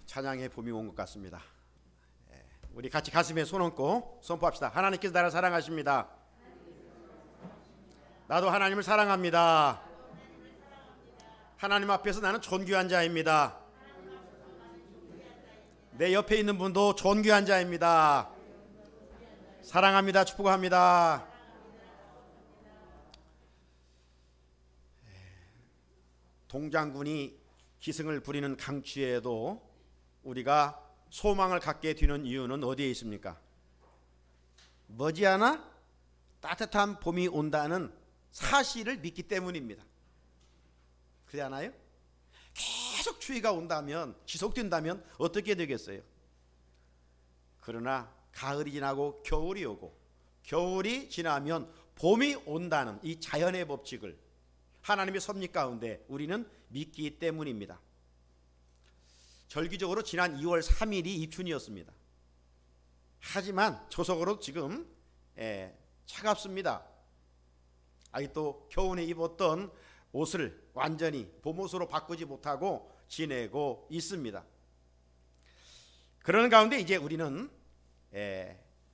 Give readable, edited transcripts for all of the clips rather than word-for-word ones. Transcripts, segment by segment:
찬양의 봄이 온 것 같습니다. 우리 같이 가슴에 손 얹고 선포합시다. 하나님께서 나를 사랑하십니다. 나도 하나님을 사랑합니다. 하나님 앞에서 나는 존귀한 자입니다. 내 옆에 있는 분도 존귀한 자입니다. 사랑합니다. 축복합니다. 동장군이 기승을 부리는 강추에도 우리가 소망을 갖게 되는 이유는 어디에 있습니까? 머지않아 따뜻한 봄이 온다는 사실을 믿기 때문입니다. 그렇지 않아요? 계속 추위가 온다면, 지속된다면 어떻게 되겠어요? 그러나 가을이 지나고 겨울이 오고, 겨울이 지나면 봄이 온다는 이 자연의 법칙을 하나님의 섭리 가운데 우리는 믿기 때문입니다. 절기적으로 지난 2월 3일이 입춘이었습니다. 하지만 초석으로 지금 차갑습니다. 아직도 겨울에 입었던 옷을 완전히 봄옷으로 바꾸지 못하고 지내고 있습니다. 그러는 가운데 이제 우리는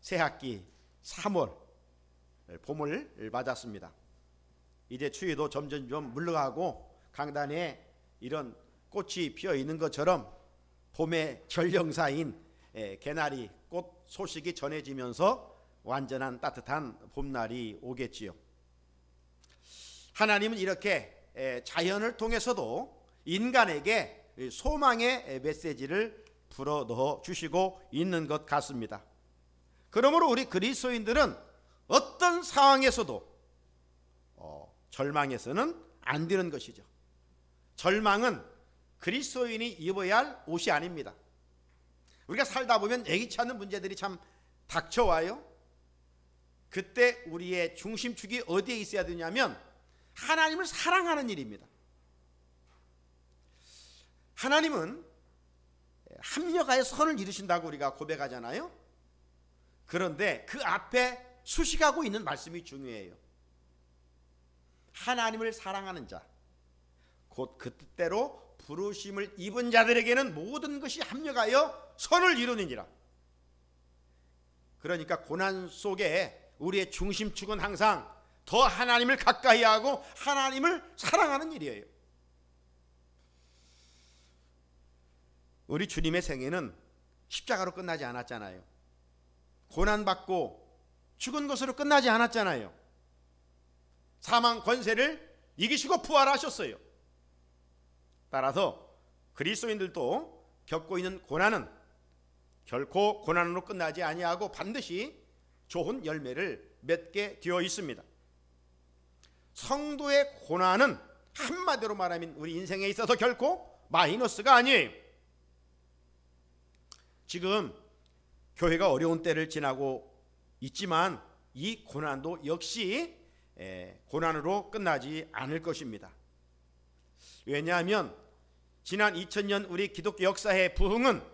새학기 3월 봄을 맞았습니다. 이제 추위도 점점 물러가고 강단에 이런 꽃이 피어 있는 것처럼 봄의 전령사인 개나리 꽃 소식이 전해지면서 완전한 따뜻한 봄날이 오겠지요. 하나님은 이렇게 자연을 통해서도 인간에게 소망의 메시지를 불어넣어 주시고 있는 것 같습니다. 그러므로 우리 그리스도인들은 어떤 상황에서도 절망해서는 안 되는 것이죠. 절망은 그리스도인이 입어야 할 옷이 아닙니다. 우리가 살다 보면 예기치 않은 문제들이 참 닥쳐와요. 그때 우리의 중심축이 어디에 있어야 되냐면 하나님을 사랑하는 일입니다. 하나님은 합력하여 선을 이루신다고 우리가 고백하잖아요. 그런데 그 앞에 수식하고 있는 말씀이 중요해요. 하나님을 사랑하는 자, 곧 그 뜻대로 부르심을 입은 자들에게는 모든 것이 합력하여 선을 이루는지라. 그러니까 고난 속에 우리의 중심축은 항상 더 하나님을 가까이 하고 하나님을 사랑하는 일이에요. 우리 주님의 생애는 십자가로 끝나지 않았잖아요. 고난받고 죽은 것으로 끝나지 않았잖아요. 사망 권세를 이기시고 부활하셨어요. 따라서 그리스도인들도 겪고 있는 고난은 결코 고난으로 끝나지 아니하고 반드시 좋은 열매를 맺게 되어 있습니다. 성도의 고난은 한마디로 말하면 우리 인생에 있어서 결코 마이너스가 아니에요. 지금 교회가 어려운 때를 지나고 있지만 이 고난도 역시 고난으로 끝나지 않을 것입니다. 왜냐하면 지난 2000년 우리 기독교 역사의 부흥은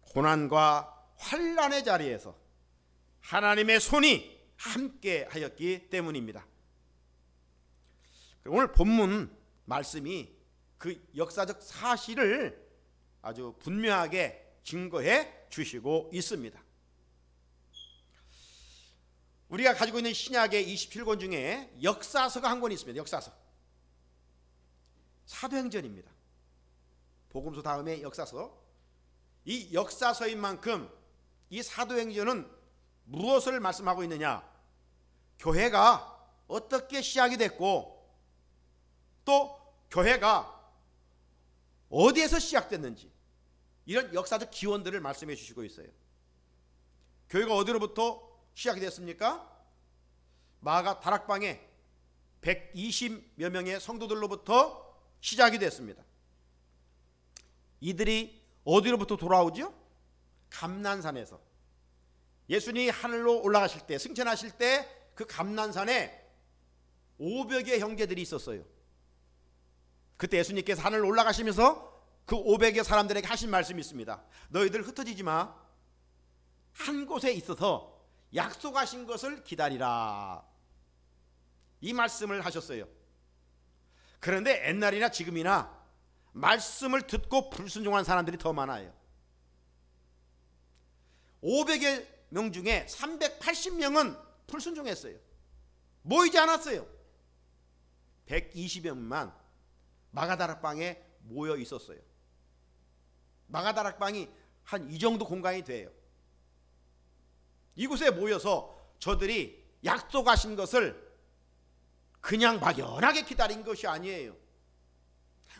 고난과 환난의 자리에서 하나님의 손이 함께 하였기 때문입니다. 오늘 본문 말씀이 그 역사적 사실을 아주 분명하게 증거해 주시고 있습니다. 우리가 가지고 있는 신약의 27권 중에 역사서가 한 권 있습니다. 역사서. 사도행전입니다. 복음서 다음에 역사서. 이 역사서인 만큼 이 사도행전은 무엇을 말씀하고 있느냐? 교회가 어떻게 시작이 됐고 또 교회가 어디에서 시작됐는지 이런 역사적 기원들을 말씀해 주시고 있어요. 교회가 어디로부터 시작이 됐습니까? 마가 다락방에 120여 명의 성도들로부터 시작이 됐습니다. 이들이 어디로부터 돌아오죠? 감난산에서. 예수님이 하늘로 올라가실 때, 승천하실 때 그 감난산에 500의 형제들이 있었어요. 그때 예수님께서 하늘로 올라가시면서 그 500의 사람들에게 하신 말씀이 있습니다. 너희들 흩어지지 마. 한 곳에 있어서 약속하신 것을 기다리라. 이 말씀을 하셨어요. 그런데 옛날이나 지금이나 말씀을 듣고 불순종한 사람들이 더 많아요. 500여 명 중에 380명은 불순종했어요. 모이지 않았어요. 120여 명만 마가다락방에 모여 있었어요. 마가다락방이 한 이 정도 공간이 돼요. 이곳에 모여서 저들이 약속하신 것을 그냥 막연하게 기다린 것이 아니에요.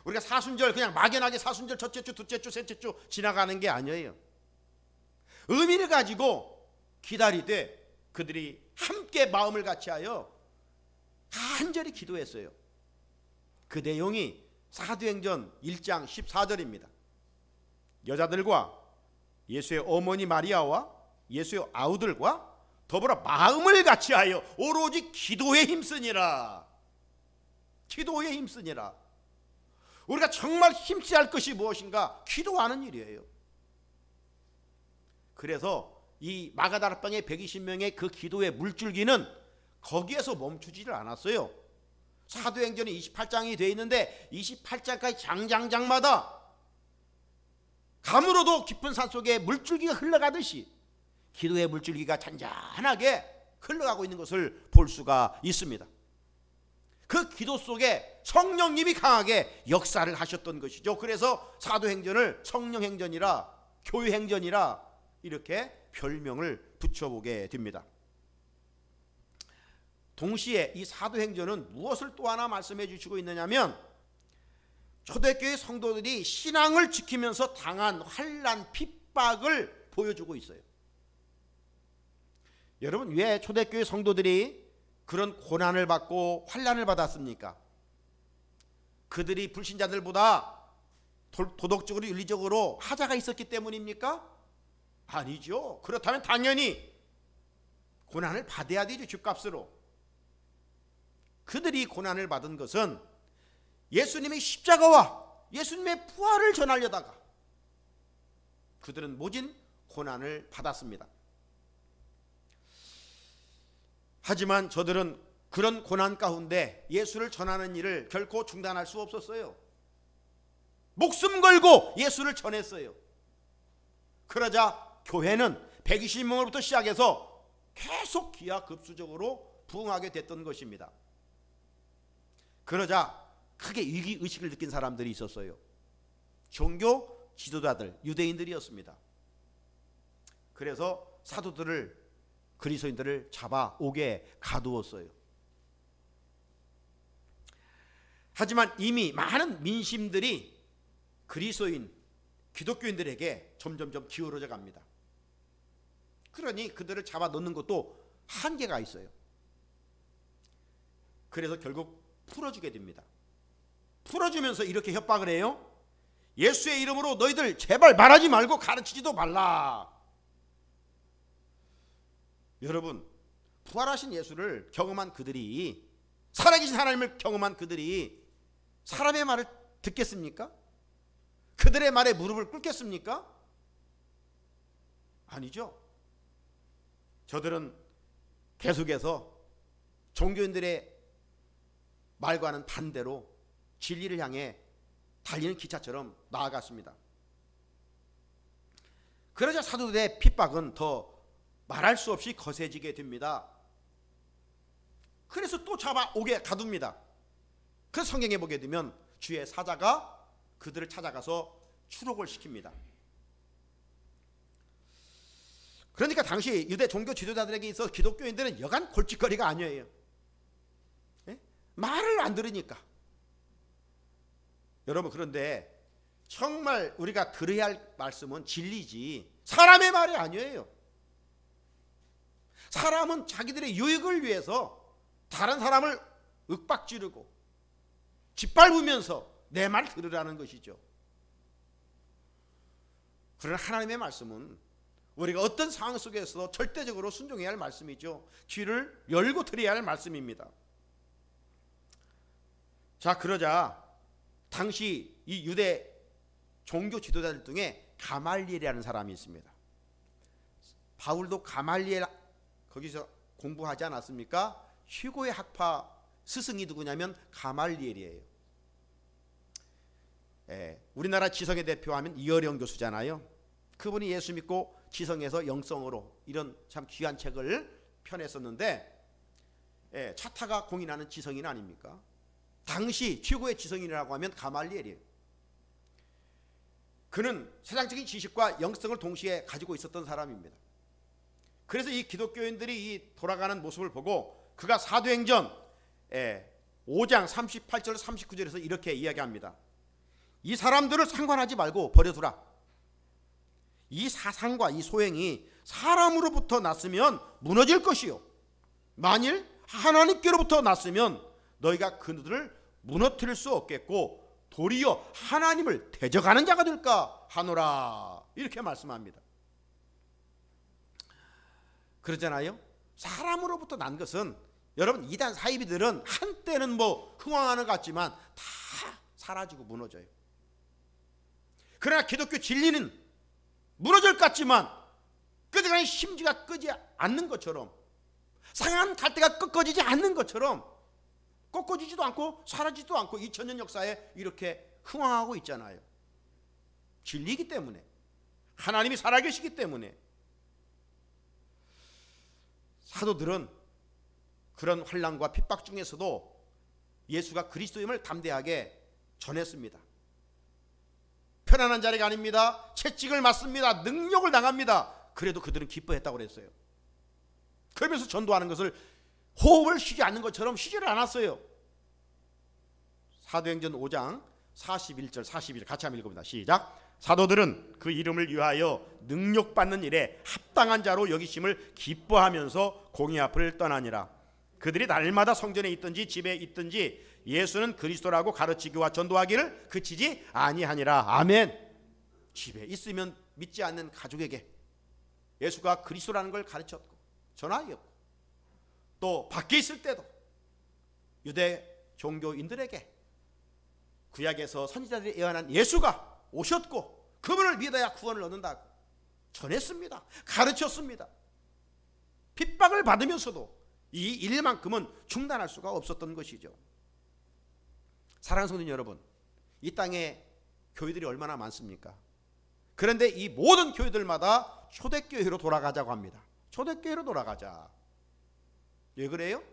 우리가 사순절 그냥 막연하게 사순절 첫째 주, 둘째 주, 셋째 주 지나가는 게 아니에요. 의미를 가지고 기다리되 그들이 함께 마음을 같이하여 간절히 기도했어요. 그 내용이 사도행전 1장 14절입니다. 여자들과 예수의 어머니 마리아와 예수의 아우들과 더불어 마음을 같이하여 오로지 기도에 힘쓰니라. 기도에 힘쓰니라. 우리가 정말 힘써야 할 것이 무엇인가? 기도하는 일이에요. 그래서 이 마가다락방의 120명의 그 기도의 물줄기는 거기에서 멈추지를 않았어요. 사도행전이 28장이 되어 있는데 28장까지 장장장마다 가물어도 깊은 산속에 물줄기가 흘러가듯이 기도의 물줄기가 잔잔하게 흘러가고 있는 것을 볼 수가 있습니다. 그 기도 속에 성령님이 강하게 역사를 하셨던 것이죠. 그래서 사도행전을 성령행전이라 교회행전이라 이렇게 별명을 붙여보게 됩니다. 동시에 이 사도행전은 무엇을 또 하나 말씀해 주시고 있느냐면 초대교회 성도들이 신앙을 지키면서 당한 환난 핍박을 보여주고 있어요. 여러분, 왜 초대교회 성도들이 그런 고난을 받고 환난을 받았습니까? 그들이 불신자들보다 도덕적으로 윤리적으로 하자가 있었기 때문입니까? 아니죠. 그렇다면 당연히 고난을 받아야 되죠. 죗값으로. 그들이 고난을 받은 것은 예수님의 십자가와 예수님의 부활을 전하려다가 그들은 모진 고난을 받았습니다. 하지만 저들은 그런 고난 가운데 예수를 전하는 일을 결코 중단할 수 없었어요. 목숨 걸고 예수를 전했어요. 그러자 교회는 120명으로부터 시작해서 계속 기하급수적으로 부흥하게 됐던 것입니다. 그러자 크게 위기의식을 느낀 사람들이 있었어요. 종교 지도자들, 유대인들이었습니다. 그래서 사도들을, 그리스도인들을 잡아 옥에 가두었어요. 하지만 이미 많은 민심들이 그리스도인, 기독교인들에게 점점점 기울어져 갑니다. 그러니 그들을 잡아 넣는 것도 한계가 있어요. 그래서 결국 풀어주게 됩니다. 풀어주면서 이렇게 협박을 해요. 예수의 이름으로 너희들 제발 말하지 말고 가르치지도 말라. 여러분, 부활하신 예수를 경험한 그들이, 살아계신 하나님을 경험한 그들이 사람의 말을 듣겠습니까? 그들의 말에 무릎을 꿇겠습니까? 아니죠. 저들은 계속해서 종교인들의 말과는 반대로 진리를 향해 달리는 기차처럼 나아갔습니다. 그러자 사도들의 핍박은 더 말할 수 없이 거세지게 됩니다. 그래서 또 잡아 옥에 가둡니다. 그래서 성경에 보게 되면 주의 사자가 그들을 찾아가서 추록을 시킵니다. 그러니까 당시 유대 종교 지도자들에게 있어 기독교인들은 여간 골칫거리가 아니에요. 네? 말을 안 들으니까. 여러분, 그런데 정말 우리가 들어야 할 말씀은 진리지 사람의 말이 아니에요. 사람은 자기들의 유익을 위해서 다른 사람을 윽박지르고 짓밟으면서 내 말 들으라는 것이죠. 그러나 하나님의 말씀은 우리가 어떤 상황 속에서도 절대적으로 순종해야 할 말씀이죠. 귀를 열고 들어야 할 말씀입니다. 자, 그러자 당시 이 유대 종교 지도자들 중에 가말리엘이라는 사람이 있습니다. 바울도 가말리엘 거기서 공부하지 않았습니까? 휴고의 학파 스승이 누구냐면 가말리엘이에요. 우리나라 지성의 대표하면 이어령 교수잖아요. 그분이 예수 믿고 지성에서 영성으로 이런 참 귀한 책을 펴냈었는데, 차타가 공인하는 지성인 아닙니까? 당시 최고의 지성인이라고 하면 가말리엘이에요. 그는 세상적인 지식과 영성을 동시에 가지고 있었던 사람입니다. 그래서 이 기독교인들이 이 돌아가는 모습을 보고 그가 사도행전 5장 38절 39절에서 이렇게 이야기합니다. 이 사람들을 상관하지 말고 버려두라. 이 사상과 이 소행이 사람으로부터 났으면 무너질 것이요, 만일 하나님께로부터 났으면 너희가 그들을 무너뜨릴 수 없겠고 도리어 하나님을 대적하는 자가 될까 하노라. 이렇게 말씀합니다. 그러잖아요. 사람으로부터 난 것은, 여러분, 이단 사이비들은 한때는 뭐 흥황하는 것 같지만 다 사라지고 무너져요. 그러나 기독교 진리는 무너질 것 같지만 끝까지 심지가 끄지 않는 것처럼, 상한 갈대가 꺾어지지 않는 것처럼 꺾어지지도 않고 사라지지도 않고 2000년 역사에 이렇게 흥황하고 있잖아요. 진리이기 때문에, 하나님이 살아계시기 때문에. 사도들은 그런 환난과 핍박 중에서도 예수가 그리스도임을 담대하게 전했습니다. 편안한 자리가 아닙니다. 채찍을 맞습니다. 능욕을 당합니다. 그래도 그들은 기뻐했다고 그랬어요. 그러면서 전도하는 것을 호흡을 쉬지 않는 것처럼 쉬지를 않았어요. 사도행전 5장 41절 42절 같이 한번 읽어봅니다. 시작. 사도들은 그 이름을 위하여 능력받는 일에 합당한 자로 여기심을 기뻐하면서 공의 앞을 떠나니라. 그들이 날마다 성전에 있든지 집에 있든지 예수는 그리스도라고 가르치기와 전도하기를 그치지 아니하니라. 아멘. 집에 있으면 믿지 않는 가족에게 예수가 그리스도라는 걸 가르쳤고 전하였고, 또 밖에 있을 때도 유대 종교인들에게 구약에서 선지자들이 예언한 예수가 오셨고 그분을 믿어야 구원을 얻는다고 전했습니다. 가르쳤습니다. 핍박을 받으면서도 이 일만큼은 중단할 수가 없었던 것이죠. 사랑하는 성도 여러분, 이 땅에 교회들이 얼마나 많습니까? 그런데 이 모든 교회들마다 초대교회로 돌아가자고 합니다. 초대교회로 돌아가자. 왜 그래요?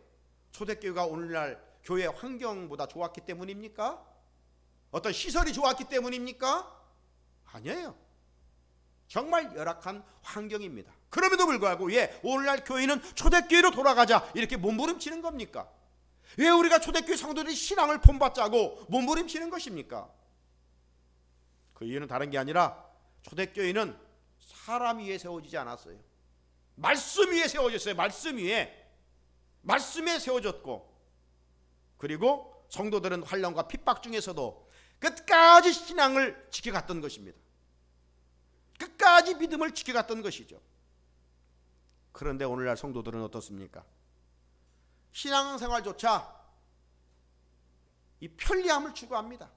초대교회가 오늘날 교회 환경보다 좋았기 때문입니까? 어떤 시설이 좋았기 때문입니까? 아니에요. 정말 열악한 환경입니다. 그럼에도 불구하고 왜 오늘날 교회는 초대교회로 돌아가자 이렇게 몸부림치는 겁니까? 왜 우리가 초대교회 성도들이 신앙을 본받자고 몸부림치는 것입니까? 그 이유는 다른 게 아니라 초대교회는 사람 위에 세워지지 않았어요. 말씀 위에 세워졌어요. 말씀에 세워졌고, 그리고 성도들은 환난과 핍박 중에서도 끝까지 신앙을 지켜갔던 것입니다. 끝까지 믿음을 지켜갔던 것이죠. 그런데 오늘날 성도들은 어떻습니까? 신앙생활조차 이 편리함을 추구합니다.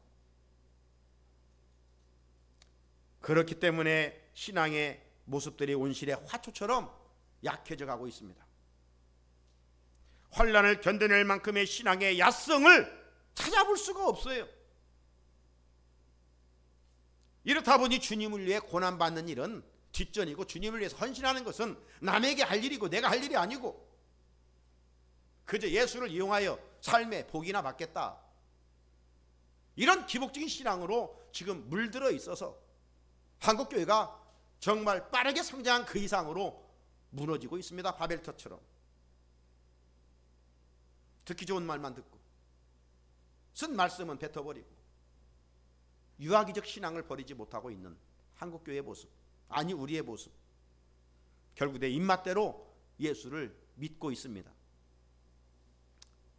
그렇기 때문에 신앙의 모습들이 온실의 화초처럼 약해져 가고 있습니다. 환난을 견뎌낼 만큼의 신앙의 야성을 찾아볼 수가 없어요. 이렇다 보니 주님을 위해 고난받는 일은 뒷전이고, 주님을 위해서 헌신하는 것은 남에게 할 일이고 내가 할 일이 아니고, 그저 예수를 이용하여 삶의 복이나 받겠다, 이런 기복적인 신앙으로 지금 물들어 있어서 한국교회가 정말 빠르게 성장한 그 이상으로 무너지고 있습니다. 바벨탑처럼. 듣기 좋은 말만 듣고 쓴 말씀은 뱉어버리고 유아기적 신앙을 버리지 못하고 있는 한국교회의 모습, 아니 우리의 모습. 결국 내 입맛대로 예수를 믿고 있습니다.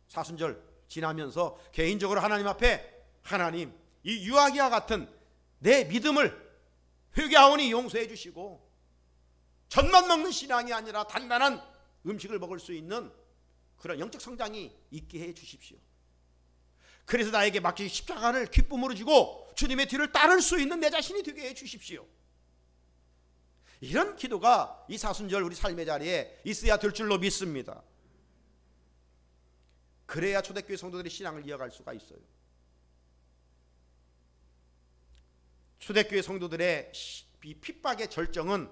사순절 지나면서 개인적으로 하나님 앞에, 하나님, 이 유아기와 같은 내 믿음을 회개하오니 용서해 주시고, 젖만 먹는 신앙이 아니라 단단한 음식을 먹을 수 있는 그런 영적 성장이 있게 해 주십시오. 그래서 나에게 맡긴 십자가를 기쁨으로 지고 주님의 뒤를 따를 수 있는 내 자신이 되게 해 주십시오. 이런 기도가 이 사순절 우리 삶의 자리에 있어야 될 줄로 믿습니다. 그래야 초대교회 성도들이 신앙을 이어갈 수가 있어요. 초대교회 성도들의 이 핍박의 절정은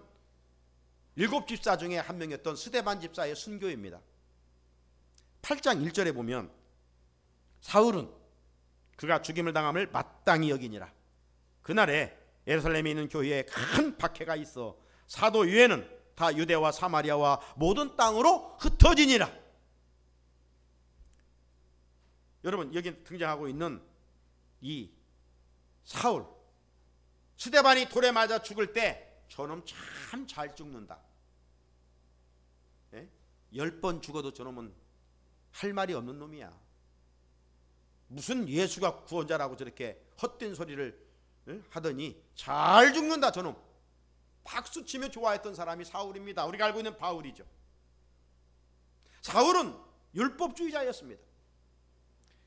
7집사 중에 한 명이었던 스데반 집사의 순교입니다. 8장 1절에 보면 사울은 그가 죽임을 당함을 마땅히 여기니라. 그날에 예루살렘에 있는 교회에 큰 박해가 있어 사도 유해는 다 유대와 사마리아와 모든 땅으로 흩어지니라. 여러분, 여기 등장하고 있는 이 사울, 스데반이 돌에 맞아 죽을 때 저놈 참 잘 죽는다. 10번 죽어도 저놈은 할 말이 없는 놈이야. 무슨 예수가 구원자라고 저렇게 헛된 소리를 하더니 잘 죽는다 저놈. 박수치며 좋아했던 사람이 사울입니다. 우리가 알고 있는 바울이죠. 사울은 율법주의자였습니다.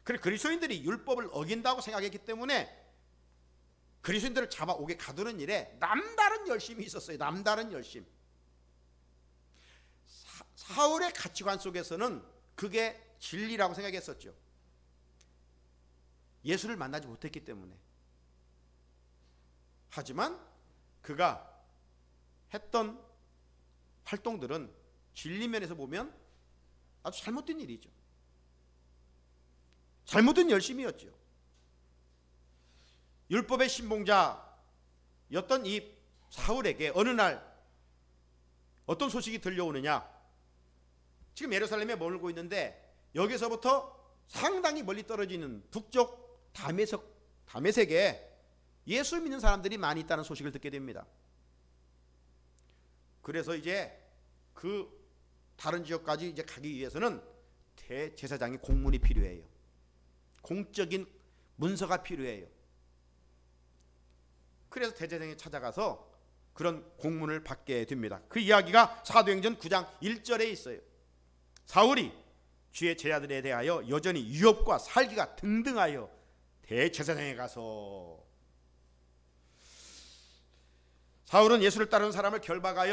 그리스도인들이 율법을 어긴다고 생각했기 때문에 그리스도인들을 잡아오게 가두는 일에 남다른 열심이 있었어요. 남다른 열심. 사울의 가치관 속에서는 그게 진리라고 생각했었죠. 예수를 만나지 못했기 때문에. 하지만 그가 했던 활동들은 진리면에서 보면 아주 잘못된 일이죠. 잘못된 열심이었죠. 율법의 신봉자였던 이 사울에게 어느 날 어떤 소식이 들려오느냐. 지금 예루살렘에 머물고 있는데 여기서부터 상당히 멀리 떨어지는 북쪽 다메섹에 예수 믿는 사람들이 많이 있다는 소식을 듣게 됩니다. 그래서 이제 그 다른 지역까지 이제 가기 위해서는 대제사장의 공문이 필요해요. 공적인 문서가 필요해요. 그래서 대제사장이 찾아가서 그런 공문을 받게 됩니다. 그 이야기가 사도행전 9장 1절에 있어요. 사울이 주의 제자들에 대하여 여전히 유업과 살기가 등등하여 대제사장에 가서 사울은 예수를 따르는 사람을 결박하기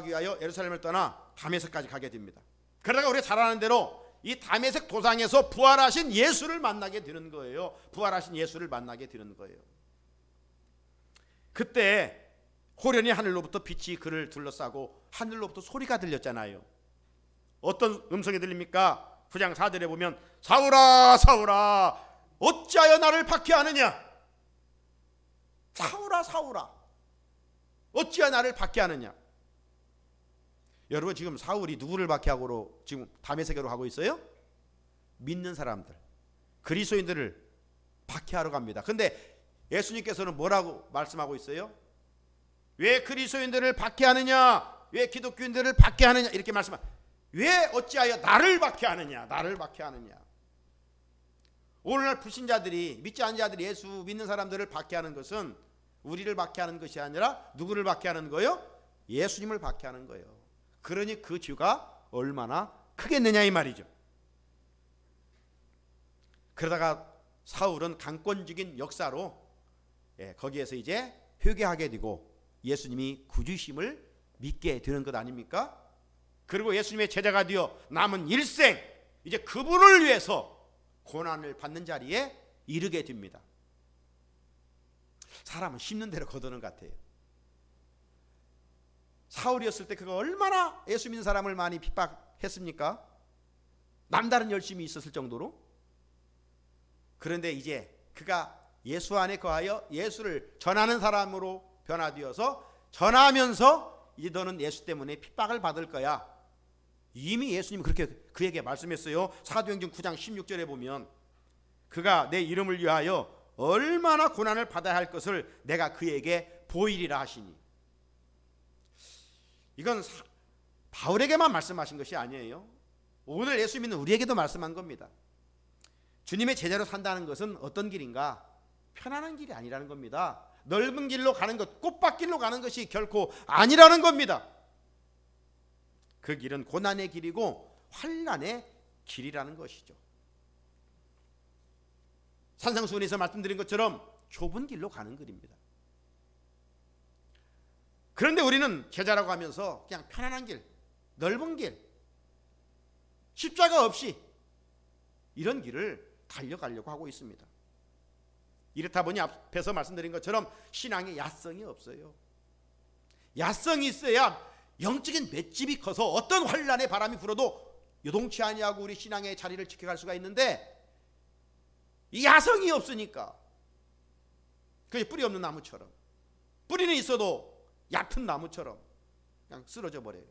위하여 예루살렘을 떠나 다메섹까지 가게 됩니다. 그러다가 우리가 잘 아는 대로 이 다메섹 도상에서 부활하신 예수를 만나게 되는 거예요. 부활하신 예수를 만나게 되는 거예요. 그때 호련히 하늘로부터 빛이 그를 둘러싸고 하늘로부터 소리가 들렸잖아요. 어떤 음성이 들립니까? 9장 4절에 보면 사울아 사울아 어찌하여 나를 박해하느냐. 사울아 사울아 어찌하여 나를 박해하느냐. 여러분, 지금 사울이 누구를 박해하고 지금 다메섹으로 가고 있어요? 믿는 사람들, 그리스도인들을 박해하러 갑니다. 근데 예수님께서는 뭐라고 말씀하고 있어요? 왜 그리스도인들을 박해하느냐, 왜 기독교인들을 박해하느냐 이렇게 왜 어찌하여 나를 박해하느냐, 나를 박해하느냐. 오늘날 불신자들이, 믿지 않는 자들이 예수 믿는 사람들을 박해하는 것은 우리를 박해하는 것이 아니라 누구를 박해하는 거예요? 예수님을 박해하는 거예요. 그러니 그 죄가 얼마나 크겠느냐 이 말이죠. 그러다가 사울은 강권적인 역사로 거기에서 이제 회개하게 되고 예수님이 구주심을 믿게 되는 것 아닙니까? 그리고 예수님의 제자가 되어 남은 일생 이제 그분을 위해서 고난을 받는 자리에 이르게 됩니다. 사람은 심는 대로 거두는 것 같아요. 사울이었을 때 그가 얼마나 예수 믿는 사람을 많이 핍박했습니까? 남다른 열심이 있었을 정도로. 그런데 이제 그가 예수 안에 거하여 예수를 전하는 사람으로 변화되어서 전하면서 이제 너는 예수 때문에 핍박을 받을 거야. 이미 예수님이 그렇게 그에게 말씀했어요. 사도행전 9장 16절에 보면 그가 내 이름을 위하여 얼마나 고난을 받아야 할 것을 내가 그에게 보이리라 하시니. 이건 바울에게만 말씀하신 것이 아니에요. 오늘 예수 믿는 우리에게도 말씀한 겁니다. 주님의 제자로 산다는 것은 어떤 길인가? 편안한 길이 아니라는 겁니다. 넓은 길로 가는 것, 꽃밭길로 가는 것이 결코 아니라는 겁니다. 그 길은 고난의 길이고 환난의 길이라는 것이죠. 산상수훈에서 말씀드린 것처럼 좁은 길로 가는 길입니다. 그런데 우리는 제자라고 하면서 그냥 편안한 길, 넓은 길, 십자가 없이 이런 길을 달려가려고 하고 있습니다. 이렇다 보니 앞에서 말씀드린 것처럼 신앙에 야성이 없어요. 야성이 있어야 영적인 맷집이 커서 어떤 환란의 바람이 불어도 요동치 아니하고 우리 신앙의 자리를 지켜갈 수가 있는데, 이 야성이 없으니까 그게 뿌리 없는 나무처럼, 뿌리는 있어도 얕은 나무처럼 그냥 쓰러져 버려요.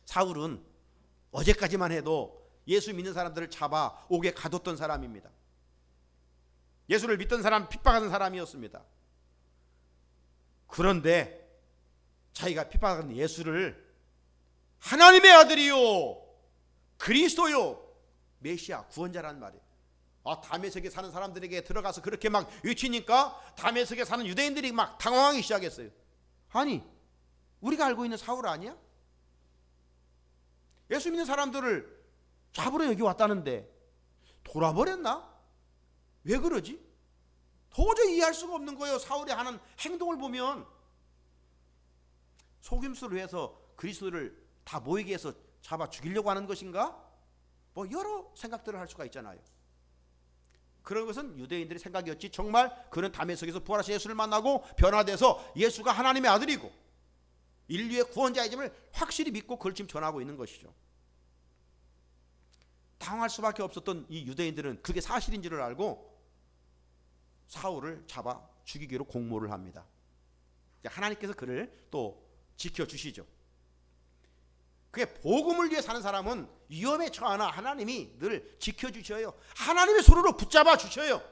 사울은 어제까지만 해도 예수 믿는 사람들을 잡아 옥에 가뒀던 사람입니다. 예수를 믿던 사람, 핍박하는 사람이었습니다. 그런데 자기가 핍박하는 예수를 하나님의 아들이요, 그리스도요, 메시아, 구원자란 말이에요. 다메섹에 사는 사람들에게 들어가서 그렇게 막 외치니까 다메섹에 사는 유대인들이 막 당황하기 시작했어요. 아니, 우리가 알고 있는 사울 아니야? 예수 믿는 사람들을 잡으러 여기 왔다는데 돌아버렸나? 왜 그러지? 도저히 이해할 수가 없는 거예요. 사울이 하는 행동을 보면 속임수를 해서 그리스도를 다 모이게 해서 잡아 죽이려고 하는 것인가? 뭐 여러 생각들을 할 수가 있잖아요. 그런 것은 유대인들의 생각이었지, 정말 그는 다메섹에서 부활하신 예수를 만나고 변화돼서 예수가 하나님의 아들이고 인류의 구원자이심을 확실히 믿고 그걸 지금 전하고 있는 것이죠. 당할 수밖에 없었던 이 유대인들은 그게 사실인 줄을 알고 사울을 잡아 죽이기로 공모를 합니다. 하나님께서 그를 또 지켜주시죠. 그게 복음을 위해 사는 사람은 위험에 처하나 하나님이 늘 지켜주셔요. 하나님의 손으로 붙잡아 주셔요.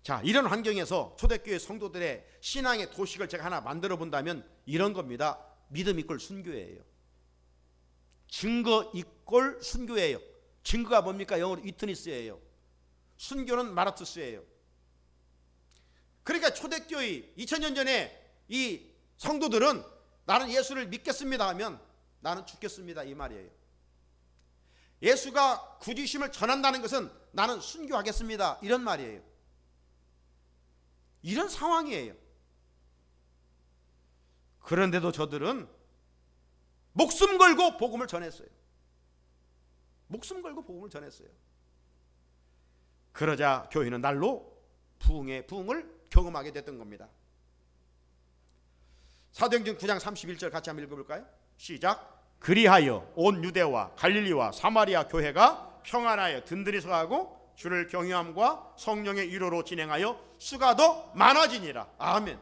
자, 이런 환경에서 초대교회 성도들의 신앙의 도식을 제가 하나 만들어 본다면 이런 겁니다. 믿음 이꼴 순교예요. 증거 이꼴 순교예요. 증거가 뭡니까? 영어로 위트니스예요. 순교는 마라투스예요. 그러니까 초대교회 2000년 전에 이 성도들은 나는 예수를 믿겠습니다 하면 나는 죽겠습니다 이 말이에요. 예수가 구주심을 전한다는 것은 나는 순교하겠습니다 이런 말이에요. 이런 상황이에요. 그런데도 저들은 목숨 걸고 복음을 전했어요. 목숨 걸고 복음을 전했어요. 그러자 교회는 날로 부흥의 부흥을 경험하게 됐던 겁니다. 사도행전 9장 31절 같이 한번 읽어볼까요? 시작. 그리하여 온 유대와 갈릴리와 사마리아 교회가 평안하여 든든히 서하고 주를 경외함과 성령의 위로로 진행하여 수가 더 많아지니라. 아멘.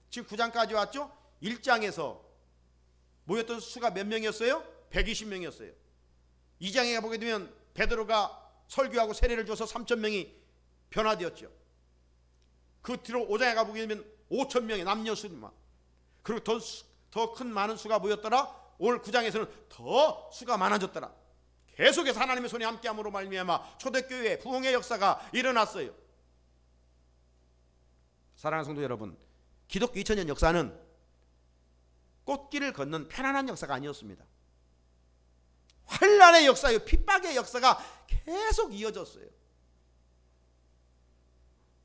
지금 9장까지 왔죠? 1장에서 모였던 수가 몇 명이었어요? 120명이었어요. 2장에 보게 되면 베드로가 설교하고 세례를 줘서 3,000명이 변화되었죠. 그 뒤로 5장에 가보게 되면 5,000명의 남녀 수만, 그리고 더 큰 많은 수가 모였더라. 올 9장에서는 더 수가 많아졌더라. 계속해서 하나님의 손이 함께함으로 말미암아 초대교회의 부흥의 역사가 일어났어요. 사랑하는 성도 여러분, 기독교 2000년 역사는 꽃길을 걷는 편안한 역사가 아니었습니다. 환란의 역사요, 핍박의 역사가 계속 이어졌어요.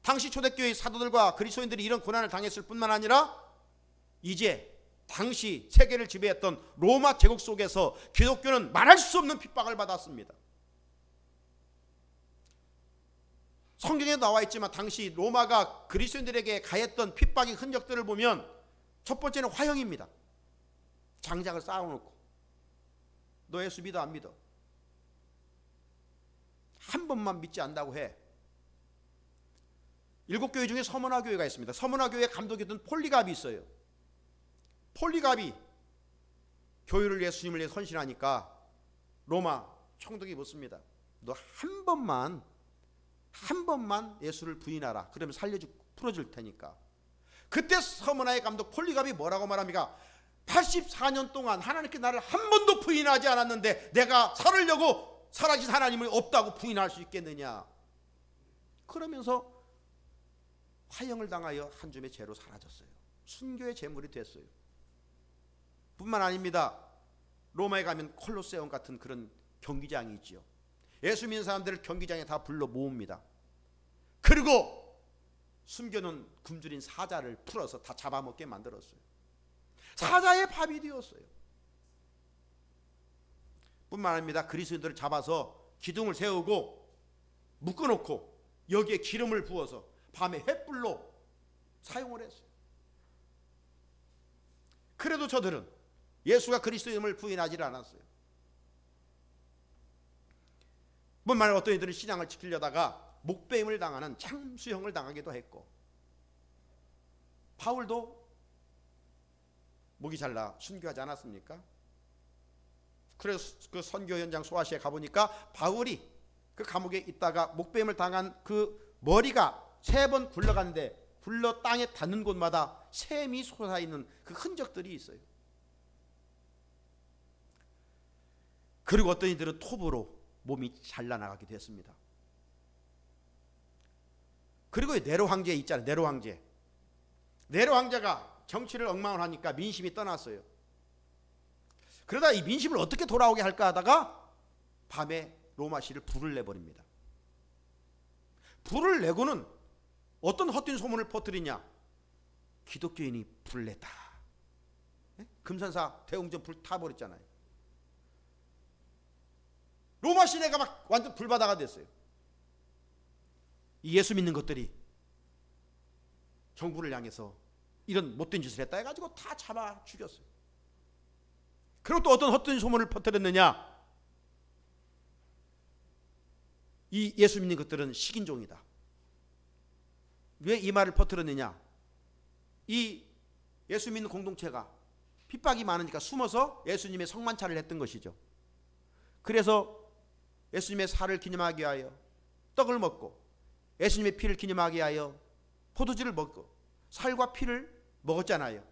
당시 초대교회 사도들과 그리스도인들이 이런 고난을 당했을 뿐만 아니라 이제 당시 세계를 지배했던 로마 제국 속에서 기독교는 말할 수 없는 핍박을 받았습니다. 성경에 나와 있지만 당시 로마가 그리스도인들에게 가했던 핍박의 흔적들을 보면 첫 번째는 화형입니다. 장작을 쌓아놓고 너 예수 믿어 안 믿어? 한 번만 믿지 않는다고 해. 7교회 중에 서문화 교회가 있습니다. 서문화 교회 감독이던 폴리갑이 있어요. 폴리갑이 교회를 위해 주님을 위해 헌신하니까 로마 총독이 묻습니다. 너 한 번만 예수를 부인하라. 그러면 풀어줄 테니까. 그때 서문화의 감독 폴리갑이 뭐라고 말합니까? 84년 동안 하나님께 나를 한 번도 부인하지 않았는데 내가 살으려고 살아계신 하나님을 없다고 부인할 수 있겠느냐. 그러면서 화형을 당하여 한 줌의 죄로 사라졌어요. 순교의 제물이 됐어요. 뿐만 아닙니다. 로마에 가면 콜로세움 같은 그런 경기장이 있지요. 예수 믿는 사람들을 경기장에 다 불러 모읍니다. 그리고 숨겨놓은 굶주린 사자를 풀어서 다 잡아먹게 만들었어요. 사자의 밥이 되었어요. 뿐만 아닙니다. 그리스도인들을 잡아서 기둥을 세우고 묶어놓고 여기에 기름을 부어서 밤에 횃불로 사용을 했어요. 그래도 저들은 예수가 그리스도임을 부인하지 않았어요. 뿐만 어떤 이들은 신앙을 지키려다가 목배임을 당하는 참수형을 당하기도 했고, 바울도 목이 잘라 순교하지 않았습니까? 그래서 그 선교 현장 소아시아에 가보니까 바울이 그 감옥에 있다가 목배임을 당한 그 머리가 3번 굴러갔는데 굴러 땅에 닿는 곳마다 샘이 솟아있는 그 흔적들이 있어요. 그리고 어떤 이들은 톱으로 몸이 잘라나가기도 했습니다. 그리고 네로 황제 있잖아요. 네로 황제. 네로 황제가 정치를 엉망을 하니까 민심이 떠났어요. 그러다 이 민심을 어떻게 돌아오게 할까 하다가 밤에 로마시를 불을 내버립니다. 불을 내고는 어떤 헛된 소문을 퍼뜨리냐? 기독교인이 불을 냈다. 금산사 대웅전 불 타버렸잖아요. 로마 시내가 막 완전 불바다가 됐어요. 이 예수 믿는 것들이 정부를 향해서 이런 못된 짓을 했다 해가지고 다 잡아 죽였어요. 그리고 또 어떤 헛된 소문을 퍼뜨렸느냐? 이 예수 믿는 것들은 식인종이다. 왜 이 말을 퍼뜨렸느냐? 이 예수 믿는 공동체가 핍박이 많으니까 숨어서 예수님의 성만찬을 했던 것이죠. 그래서 예수님의 살을 기념하기 위하여 떡을 먹고 예수님의 피를 기념하기 위하여 포도주를 먹고 살과 피를 먹었잖아요.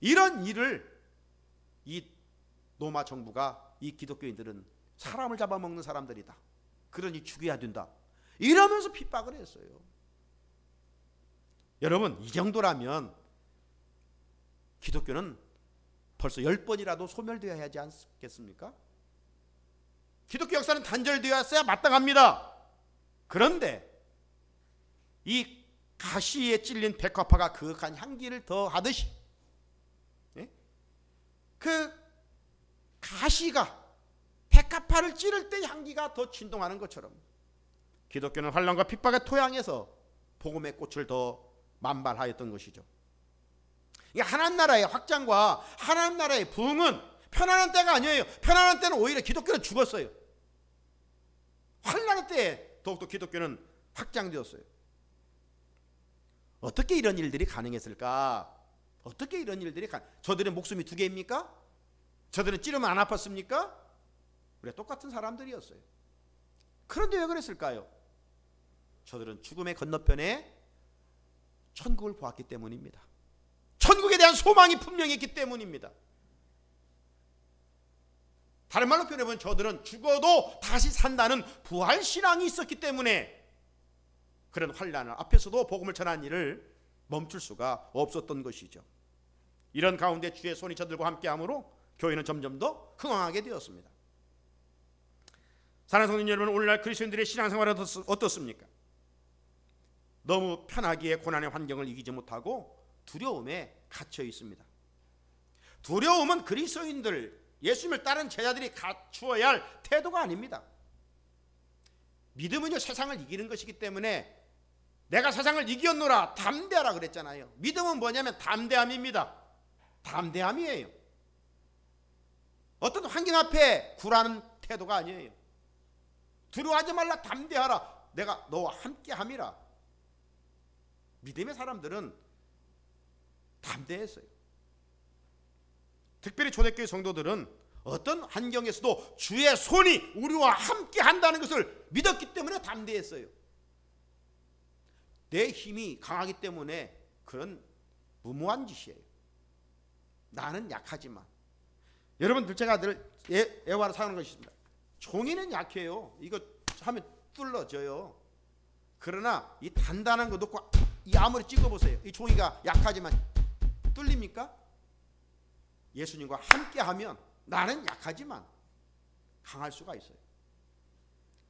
이런 일을 이 로마 정부가 이 기독교인들은 사람을 잡아먹는 사람들이다, 그러니 죽여야 된다, 이러면서 핍박을 했어요. 여러분, 이 정도라면 기독교는 벌써 10번이라도 소멸되어야 하지 않겠습니까? 기독교 역사는 단절되었어야 마땅합니다. 그런데 이 가시에 찔린 백화파가 그윽한 향기를 더하듯이, 그 가시가 백화파를 찌를 때 향기가 더 진동하는 것처럼 기독교는 환난과 핍박의 토양에서 복음의 꽃을 더 만발하였던 것이죠. 하나님 나라의 확장과 하나님 나라의 부흥은 편안한 때가 아니에요. 편안한 때는 오히려 기독교는 죽었어요. 환난의 때에 더욱더 기독교는 확장되었어요. 어떻게 이런 일들이 가능했을까? 어떻게 이런 일들이 저들의 목숨이 2개입니까? 저들은 찌르면 안 아팠습니까? 우리가 똑같은 사람들이었어요. 그런데 왜 그랬을까요? 저들은 죽음의 건너편에 천국을 보았기 때문입니다. 천국에 대한 소망이 분명히 있기 때문입니다. 다른 말로 표현해보면 저들은 죽어도 다시 산다는 부활신앙이 있었기 때문에 그런 환난을 앞에서도 복음을 전하는 일을 멈출 수가 없었던 것이죠. 이런 가운데 주의 손이 저들과 함께함으로 교회는 점점 더 흥황하게 되었습니다. 사랑하는 성도 여러분, 오늘날 그리스도인들의 신앙생활은 어떻습니까? 너무 편하기에 고난의 환경을 이기지 못하고 두려움에 갇혀 있습니다. 두려움은 그리스도인들, 예수님을 따른 제자들이 갖추어야 할 태도가 아닙니다. 믿음은요, 세상을 이기는 것이기 때문에 내가 세상을 이겼노라 담대하라 그랬잖아요. 믿음은 뭐냐면 담대함입니다. 담대함이에요. 어떤 환경 앞에 굴하는 태도가 아니에요. 두려워하지 말라, 담대하라, 내가 너와 함께함이라. 믿음의 사람들은 담대했어요. 특별히 초대교회 성도들은 어떤 환경에서도 주의 손이 우리와 함께 한다는 것을 믿었기 때문에 담대했어요. 내 힘이 강하기 때문에 그런 무모한 짓이에요. 나는 약하지만, 여러분 제가 늘 애화를 사용하는 것이 있습니다. 종이는 약해요. 이거 하면 뚫러져요. 그러나 이 단단한 거 놓고 이 아무리 찍어보세요. 이 종이가 약하지만 뚫립니까? 예수님과 함께하면 나는 약하지만 강할 수가 있어요.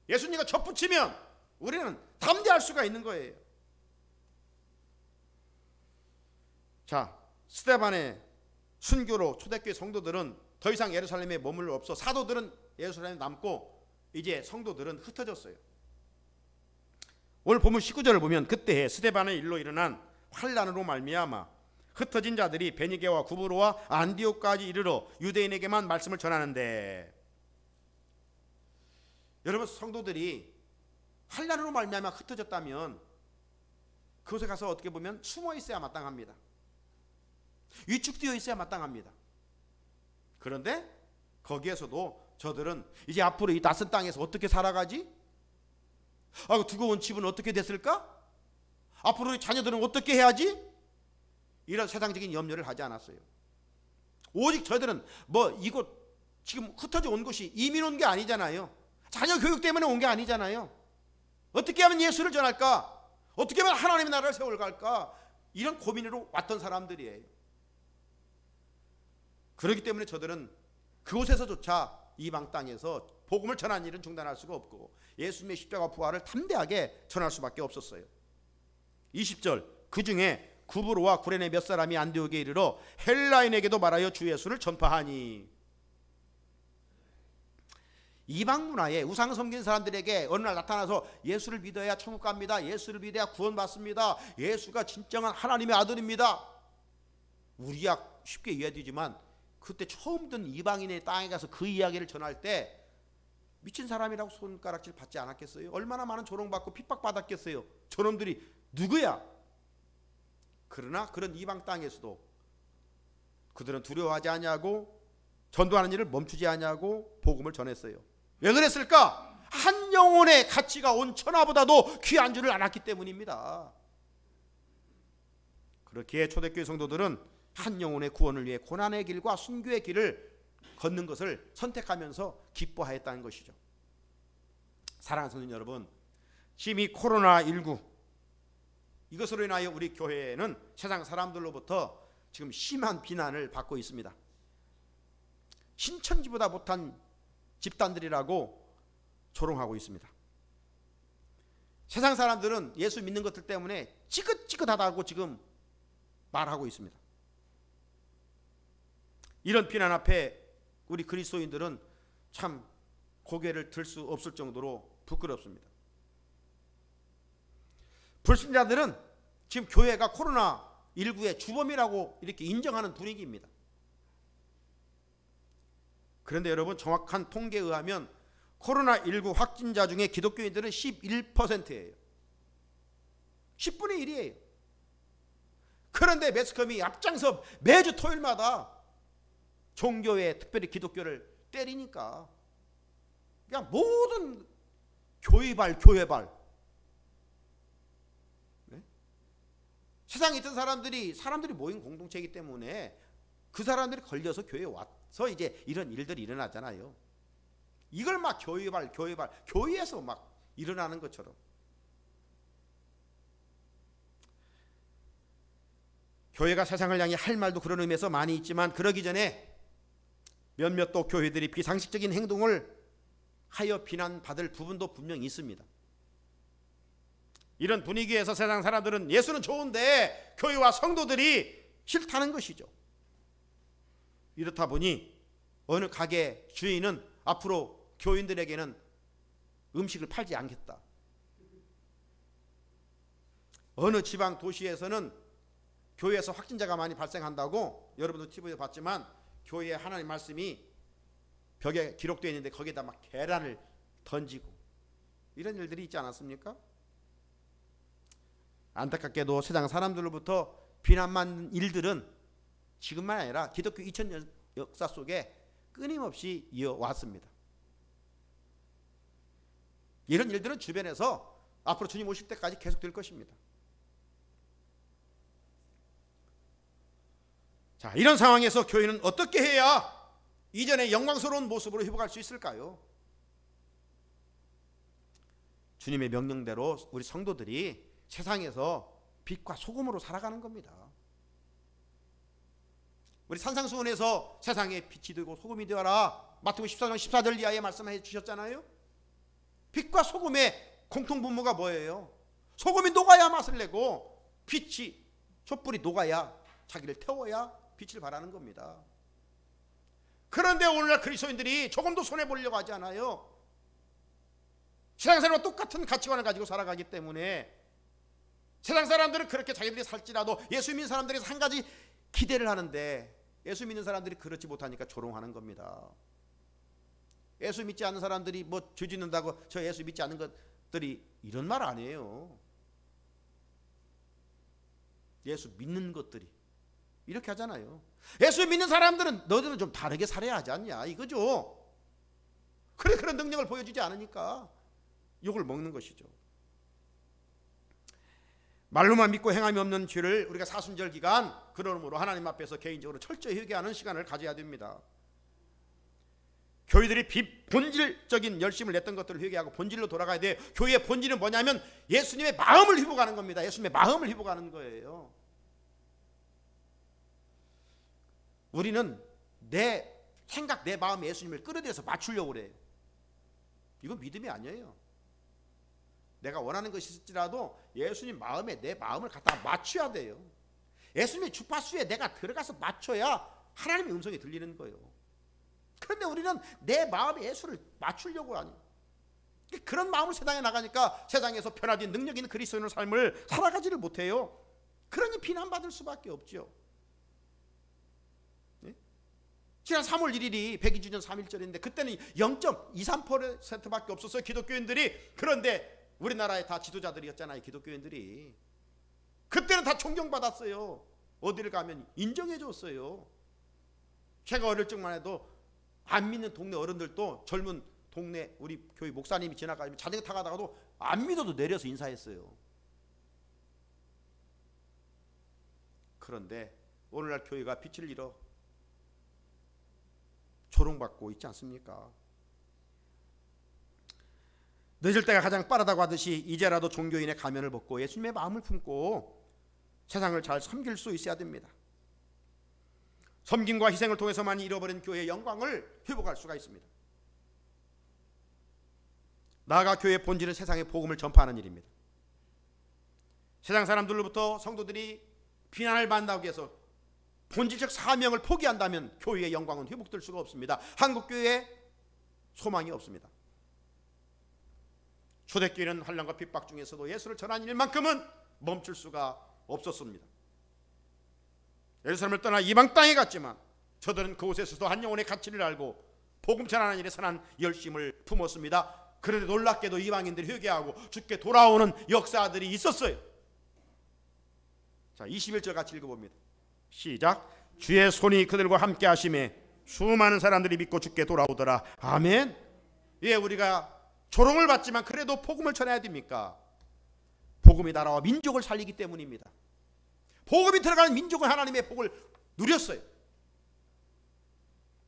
예수님과 접붙이면 우리는 담대할 수가 있는 거예요. 자, 스데반의 순교로 초대교회 성도들은 더 이상 예루살렘에 머물러 없어 사도들은 예루살렘에 남고 이제 성도들은 흩어졌어요. 오늘 본문 19절을 보면 그때에 스데반의 일로 일어난 환란으로 말미암아 흩어진 자들이 베니게와 구브로와 안디옥까지 이르러 유대인에게만 말씀을 전하는데, 여러분 성도들이 환란으로 말미암아 흩어졌다면 그곳에 가서 어떻게 보면 숨어 있어야 마땅합니다. 위축되어 있어야 마땅합니다. 그런데 거기에서도 저들은 이제 앞으로 이 낯선 땅에서 어떻게 살아가지? 아이고 두고 온 집은 어떻게 됐을까? 앞으로 우리 자녀들은 어떻게 해야지? 이런 세상적인 염려를 하지 않았어요. 오직 저희들은 뭐 이곳 지금 흩어져 온 곳이 이민 온 게 아니잖아요. 자녀 교육 때문에 온 게 아니잖아요. 어떻게 하면 예수를 전할까? 어떻게 하면 하나님의 나라를 세워갈까? 이런 고민으로 왔던 사람들이에요. 그렇기 때문에 저들은 그곳에서조차 이방 땅에서 복음을 전하는 일은 중단할 수가 없고 예수님의 십자가 부활을 담대하게 전할 수밖에 없었어요. 20절, 그 중에 구브로와 구레네 몇 사람이 안디옥에 이르러 헬라인에게도 말하여 주 예수를 전파하니. 이방 문화에 우상 섬기는 사람들에게 어느 날 나타나서 예수를 믿어야 천국 갑니다, 예수를 믿어야 구원받습니다, 예수가 진정한 하나님의 아들입니다, 우리야 쉽게 이해되지만 그때 처음 든 이방인의 땅에 가서 그 이야기를 전할 때 미친 사람이라고 손가락질 받지 않았겠어요? 얼마나 많은 조롱받고 핍박받았겠어요? 저놈들이 누구야? 그러나 그런 이방 땅에서도 그들은 두려워하지 아니하고 전도하는 일을 멈추지 아니하고 복음을 전했어요. 왜 그랬을까? 한 영혼의 가치가 온 천하보다도 귀한 줄을 알았기 때문입니다. 그렇게 초대교회 성도들은 한 영혼의 구원을 위해 고난의 길과 순교의 길을 걷는 것을 선택하면서 기뻐하였다는 것이죠. 사랑하는 성도 여러분, 지금 이 코로나19 이것으로 인하여 우리 교회는 세상 사람들로부터 지금 심한 비난을 받고 있습니다. 신천지보다 못한 집단들이라고 조롱하고 있습니다. 세상 사람들은 예수 믿는 것들 때문에 찌긋찌긋하다고 지금 말하고 있습니다. 이런 비난 앞에 우리 그리스도인들은 참 고개를 들 수 없을 정도로 부끄럽습니다. 불신자들은 지금 교회가 코로나19의 주범이라고 이렇게 인정하는 분위기입니다. 그런데 여러분, 정확한 통계에 의하면 코로나19 확진자 중에 기독교인들은 11%예요. 10분의 1이에요. 그런데 매스컴이 앞장서 매주 토요일마다 종교에, 특별히 기독교를 때리니까 그냥 모든 교회발 네? 세상에 있던 사람들이 모인 공동체이기 때문에 그 사람들이 걸려서 교회에 와서 이제 이런 일들이 일어나잖아요. 이걸 막 교회발 교회에서 막 일어나는 것처럼. 교회가 세상을 향해 할 말도 그런 의미에서 많이 있지만 그러기 전에 몇몇 또 교회들이 비상식적인 행동을 하여 비난받을 부분도 분명히 있습니다. 이런 분위기에서 세상 사람들은 예수는 좋은데 교회와 성도들이 싫다는 것이죠. 이렇다 보니 어느 가게 주인은 앞으로 교인들에게는 음식을 팔지 않겠다. 어느 지방 도시에서는 교회에서 확진자가 많이 발생한다고 여러분도 TV에 봤지만 교회에 하나님 말씀이 벽에 기록되어 있는데 거기에다 막 계란을 던지고 이런 일들이 있지 않았습니까? 안타깝게도 세상 사람들로부터 비난받는 일들은 지금만 아니라 기독교 2000년 역사 속에 끊임없이 이어왔습니다. 이런 일들은 주변에서 앞으로 주님 오실 때까지 계속될 것입니다. 자, 이런 상황에서 교회는 어떻게 해야 이전의 영광스러운 모습으로 회복할 수 있을까요? 주님의 명령대로 우리 성도들이 세상에서 빛과 소금으로 살아가는 겁니다. 우리 산상수훈에서 세상에 빛이 되고 소금이 되어라, 마태복음 14장 14절 이하에 말씀해 주셨잖아요. 빛과 소금의 공통분모가 뭐예요? 소금이 녹아야 맛을 내고 빛이, 촛불이 녹아야 자기를 태워야 빛을 발하는 겁니다. 그런데 오늘날 그리스도인들이 조금도 손해보려고 하지 않아요. 세상 사람과 똑같은 가치관을 가지고 살아가기 때문에 세상 사람들은 그렇게 자기들이 살지라도 예수 믿는 사람들에서 한 가지 기대를 하는데 예수 믿는 사람들이 그렇지 못하니까 조롱하는 겁니다. 예수 믿지 않는 사람들이 뭐 죄 짓는다고 저 예수 믿지 않는 것들이 이런 말 아니에요. 예수 믿는 것들이 이렇게 하잖아요. 예수 믿는 사람들은 너희들은 좀 다르게 살아야 하지 않냐 이거죠. 그래 그런 능력을 보여주지 않으니까 욕을 먹는 것이죠. 말로만 믿고 행함이 없는 죄를 우리가 사순절 기간 그러므로 하나님 앞에서 개인적으로 철저히 회개하는 시간을 가져야 됩니다. 교회들이 본질적인 열심을 냈던 것들을 회개하고 본질로 돌아가야 돼요. 교회의 본질은 뭐냐면 예수님의 마음을 회복하는 겁니다. 예수님의 마음을 회복하는 거예요. 우리는 내 생각, 내 마음에 예수님을 끌어들여서 맞추려고 그래요. 이건 믿음이 아니에요. 내가 원하는 것이 있을지라도 예수님 마음에 내 마음을 갖다 맞춰야 돼요. 예수님의 주파수에 내가 들어가서 맞춰야 하나님의 음성이 들리는 거예요. 그런데 우리는 내 마음에 예수를 맞추려고 하니 그런 마음으로 세상에 나가니까 세상에서 변화된 능력 있는 그리스도인의 삶을 살아가지를 못해요. 그러니 비난받을 수밖에 없죠. 지난 3월 1일이 102주년 3.1절인데 그때는 0.23%밖에 없었어요. 기독교인들이. 그런데 우리나라의 다 지도자들이었잖아요. 기독교인들이. 그때는 다 존경받았어요. 어디를 가면 인정해 줬어요. 제가 어릴 적만 해도 안 믿는 동네 어른들도 젊은 동네 우리 교회 목사님이 지나가면 자전거 타고 가다가도 안 믿어도 내려서 인사했어요. 그런데 오늘날 교회가 빛을 잃어 조롱받고 있지 않습니까? 늦을 때가 가장 빠르다고 하듯이 이제라도 종교인의 가면을 벗고 예수님의 마음을 품고 세상을 잘 섬길 수 있어야 됩니다. 섬김과 희생을 통해서만 잃어버린 교회의 영광을 회복할 수가 있습니다. 나아가 교회의 본질은 세상에 복음을 전파하는 일입니다. 세상 사람들로부터 성도들이 비난을 받는다고 해서 본질적 사명을 포기한다면 교회의 영광은 회복될 수가 없습니다. 한국교회에 소망이 없습니다. 초대교회는 환난과 핍박 중에서도 예수를 전하는 일만큼은 멈출 수가 없었습니다. 예루살렘을 떠나 이방 땅에 갔지만 저들은 그곳에서도 한 영혼의 가치를 알고 복음 전하는 일에 선한 열심을 품었습니다. 그런데 놀랍게도 이방인들이 회개하고 주께 돌아오는 역사들이 있었어요. 자, 21절 같이 읽어봅니다. 시작. 주의 손이 그들과 함께 하심에 수많은 사람들이 믿고 주께 돌아오더라. 아멘. 예, 우리가 조롱을 받지만 그래도 복음을 전해야 됩니까? 복음이 날아와 민족을 살리기 때문입니다. 복음이 들어가는 민족은 하나님의 복을 누렸어요.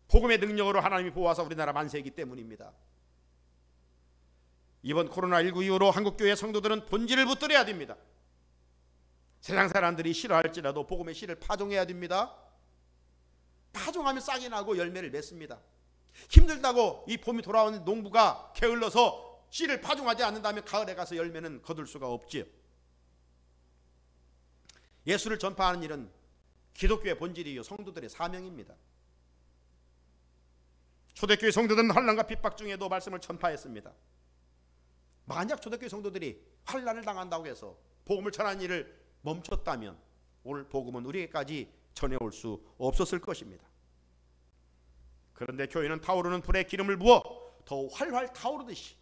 복음의 능력으로 하나님이 보호하사 우리나라 만세이기 때문입니다. 이번 코로나19 이후로 한국교회 성도들은 본질을 붙들어야 됩니다. 세상 사람들이 싫어할지라도 복음의 씨를 파종해야 됩니다. 파종하면 싹이 나고 열매를 맺습니다. 힘들다고 이 봄이 돌아오는 농부가 게을러서 씨를 파종하지 않는다면 가을에 가서 열매는 거둘 수가 없지요. 예수를 전파하는 일은 기독교의 본질이요 성도들의 사명입니다. 초대교회 성도들은 환난과 핍박 중에도 말씀을 전파했습니다. 만약 초대교회 성도들이 환난을 당한다고 해서 복음을 전하는 일을 멈췄다면 오늘 복음은 우리에게까지 전해올 수 없었을 것입니다. 그런데 교회는 타오르는 불에 기름을 부어 더 활활 타오르듯이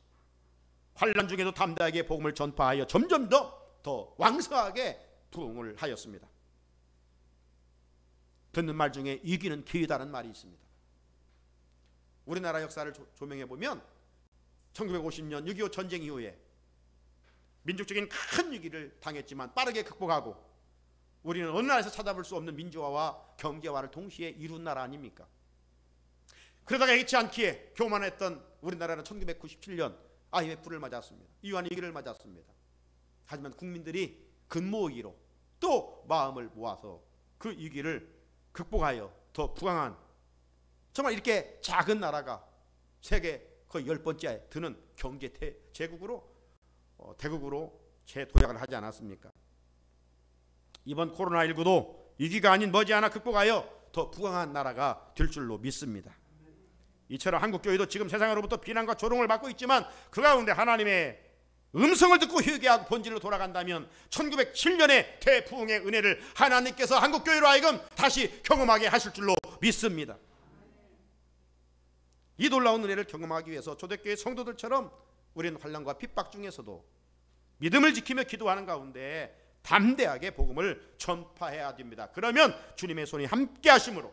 환난 중에도 담대하게 복음을 전파하여 점점 더 왕성하게 부흥을 하였습니다. 듣는 말 중에 이기는 기회다는 말이 있습니다. 우리나라 역사를 조명해 보면 1950년 6.25 전쟁 이후에 민족적인 큰 위기를 당했지만 빠르게 극복하고 우리는 어느 나라에서 찾아볼 수 없는 민주화와 경제화를 동시에 이룬 나라 아닙니까? 그러다가 예기치 않기에 교만했던 우리나라는 1997년 IMF를 맞았습니다. 이완 위기를 맞았습니다. 하지만 국민들이 근모의기로 또 마음을 모아서 그 위기를 극복하여 더 부강한 정말 이렇게 작은 나라가 세계 거의 10번째 드는 경제 대국으로 재도약을 하지 않았습니까? 이번 코로나19도 위기가 아닌 머지않아 극복하여 더 부강한 나라가 될 줄로 믿습니다. 이처럼 한국교회도 지금 세상으로부터 비난과 조롱을 받고 있지만 그 가운데 하나님의 음성을 듣고 회개하고 본질로 돌아간다면 1907년의 대부흥의 은혜를 하나님께서 한국교회로 하여금 다시 경험하게 하실 줄로 믿습니다. 이 놀라운 은혜를 경험하기 위해서 초대교회 성도들처럼 우리는 환난과 핍박 중에서도 믿음을 지키며 기도하는 가운데 담대하게 복음을 전파해야 됩니다. 그러면 주님의 손이 함께 하심으로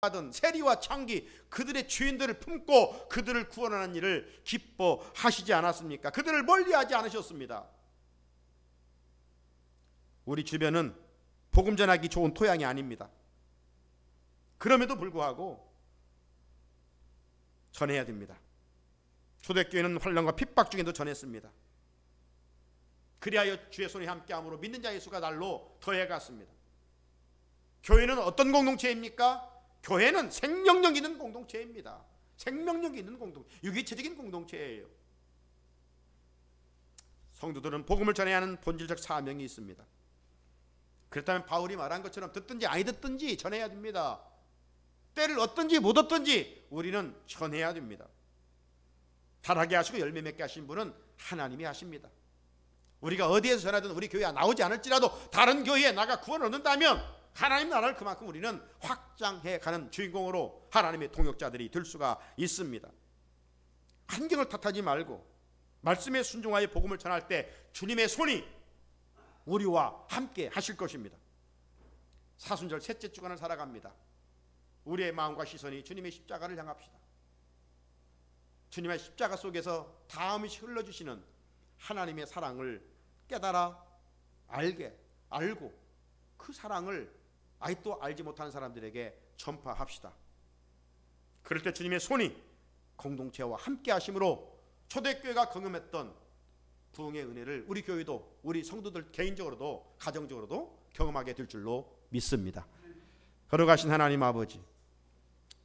받은 세리와 창기 그들의 주인들을 품고 그들을 구원하는 일을 기뻐하시지 않았습니까? 그들을 멀리하지 않으셨습니다. 우리 주변은 복음 전하기 좋은 토양이 아닙니다. 그럼에도 불구하고 전해야 됩니다. 초대교회는 환난과 핍박 중에도 전했습니다. 그리하여 주의 손이 함께함으로 믿는 자의 수가 날로 더해갔습니다. 교회는 어떤 공동체입니까? 교회는 생명력 있는 공동체입니다. 생명력 있는 유기체적인 공동체예요. 성도들은 복음을 전해야 하는 본질적 사명이 있습니다. 그렇다면 바울이 말한 것처럼 듣든지 아니 듣든지 전해야 됩니다. 때를 얻든지 못 얻든지 우리는 전해야 됩니다. 자라게 하시고 열매 맺게 하신 분은 하나님이 하십니다. 우리가 어디에서 전하든 우리 교회가 나오지 않을지라도 다른 교회에 나가 구원을 얻는다면 하나님 나라를 그만큼 우리는 확장해 가는 주인공으로 하나님의 동역자들이 될 수가 있습니다. 환경을 탓하지 말고 말씀에 순종하여 복음을 전할 때 주님의 손이 우리와 함께 하실 것입니다. 사순절 셋째 주간을 살아갑니다. 우리의 마음과 시선이 주님의 십자가를 향합시다. 주님의 십자가 속에서 다음이 흘러주시는 하나님의 사랑을 깨달아 알고 그 사랑을 아직도 알지 못하는 사람들에게 전파합시다. 그럴 때 주님의 손이 공동체와 함께 하심으로 초대교회가 경험했던 부흥의 은혜를 우리 교회도 우리 성도들 개인적으로도 가정적으로도 경험하게 될 줄로 믿습니다. 걸어가신 하나님 아버지,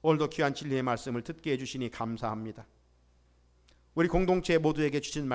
오늘도 귀한 진리의 말씀을 듣게 해주시니 감사합니다. 우리 공동체 모두에게 주신